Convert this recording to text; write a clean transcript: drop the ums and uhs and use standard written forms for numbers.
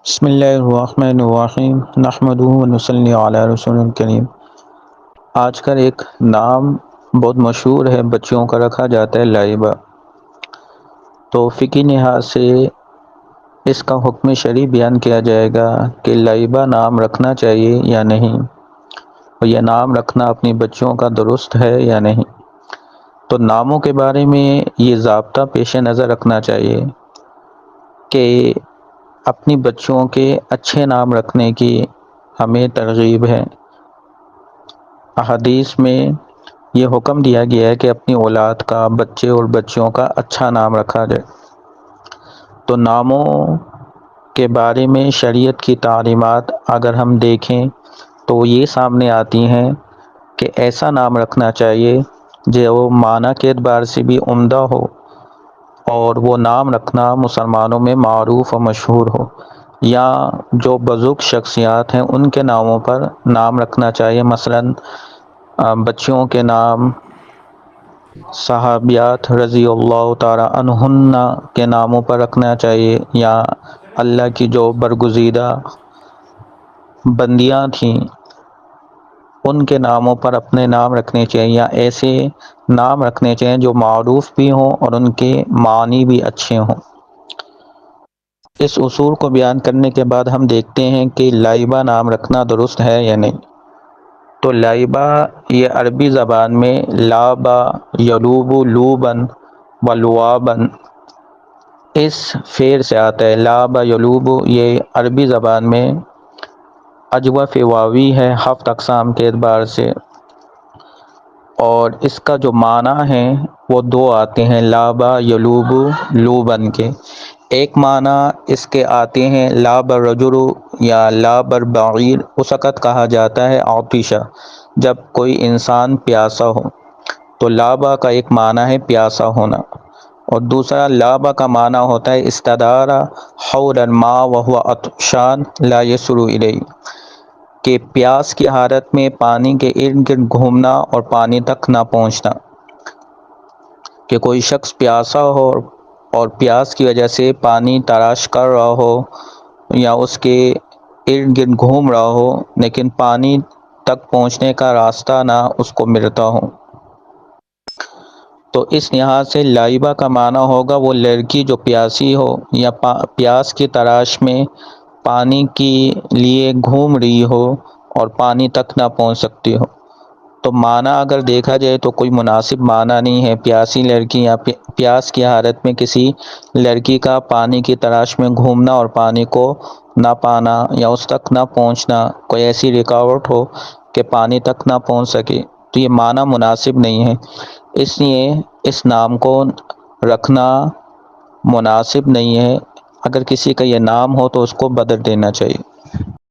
بسم اللہ الرحمن الرحیم نحمدہ ونصلی علی رسول الکریم۔ آج کل ایک نام بہت مشہور ہے، بچوں کا رکھا جاتا ہے لائبہ۔ تو فقہی لحاظ سے اس کا حکم شرعی بیان کیا جائے گا کہ لائبہ نام رکھنا چاہیے یا نہیں، اور یہ نام رکھنا اپنی بچوں کا درست ہے یا نہیں۔ تو ناموں کے بارے میں یہ ضابطہ پیش نظر رکھنا چاہیے کہ اپنی بچوں کے اچھے نام رکھنے کی ہمیں ترغیب ہے۔ احادیث میں یہ حکم دیا گیا ہے کہ اپنی اولاد کا، بچے اور بچیوں کا اچھا نام رکھا جائے۔ تو ناموں کے بارے میں شریعت کی تعلیمات اگر ہم دیکھیں تو یہ سامنے آتی ہیں کہ ایسا نام رکھنا چاہیے جو معنی کے اعتبار سے بھی عمدہ ہو، اور وہ نام رکھنا مسلمانوں میں معروف و مشہور ہو، یا جو بزرگ شخصیات ہیں ان کے ناموں پر نام رکھنا چاہیے۔ مثلاً بچیوں کے نام صحابیات رضی اللہ تعالی عنہن کے ناموں پر رکھنا چاہیے، یا اللہ کی جو برگزیدہ بندیاں تھیں ان کے ناموں پر اپنے نام رکھنے چاہیے، یا ایسے نام رکھنے چاہیے جو معروف بھی ہوں اور ان کے معنی بھی اچھے ہوں۔ اس اصول کو بیان کرنے کے بعد ہم دیکھتے ہیں کہ لائبہ نام رکھنا درست ہے یا نہیں۔ تو لائبہ یہ عربی زبان میں لابا یلوب لوبن و لعابن اس فعل سے آتا ہے۔ لابا یلوب یہ عربی زبان میں اجوف واوی ہے 7 اقسام کے اعتبار سے، اور اس کا جو معنی ہے وہ 2 آتے ہیں لابا یلوب لوبن کے۔ ایک معنی اس کے آتے ہیں لاب الرجل یا لاب البعیر، اس وقت کہا جاتا ہے عطشہ، جب کوئی انسان پیاسا ہو۔ تو لابا کا ایک معنی ہے پیاسا ہونا، اور دوسرا لابا کا معنی ہوتا ہے استدار حول الماء وهو عطشان لا يصل الیہ، کہ پیاس کی حالت میں پانی کے ارد گرد گھومنا اور پانی تک نہ پہنچنا۔ کہ کوئی شخص پیاسا ہو اور پیاس کی وجہ سے پانی تلاش کر رہا ہو یا اس کے ارد گرد گھوم رہا ہو، لیکن پانی تک پہنچنے کا راستہ نہ اس کو ملتا ہو۔ تو اس لحاظ سے لائبہ کا معنی ہوگا وہ لڑکی جو پیاسی ہو یا پیاس کی تلاش میں پانی کے لیے گھوم رہی ہو اور پانی تک نہ پہنچ سکتی ہو۔ تو معنی اگر دیکھا جائے تو کوئی مناسب معنی نہیں ہے۔ پیاسی لڑکی یا پیاس کی حالت میں کسی لڑکی کا پانی کی تلاش میں گھومنا اور پانی کو نہ پانا یا اس تک نہ پہنچنا، کوئی ایسی رکاوٹ ہو کہ پانی تک نہ پہنچ سکے، تو یہ معنی مناسب نہیں ہے۔ اس لیے اس نام کو رکھنا مناسب نہیں ہے۔ اگر کسی کا یہ نام ہو تو اس کو بدل دینا چاہیے۔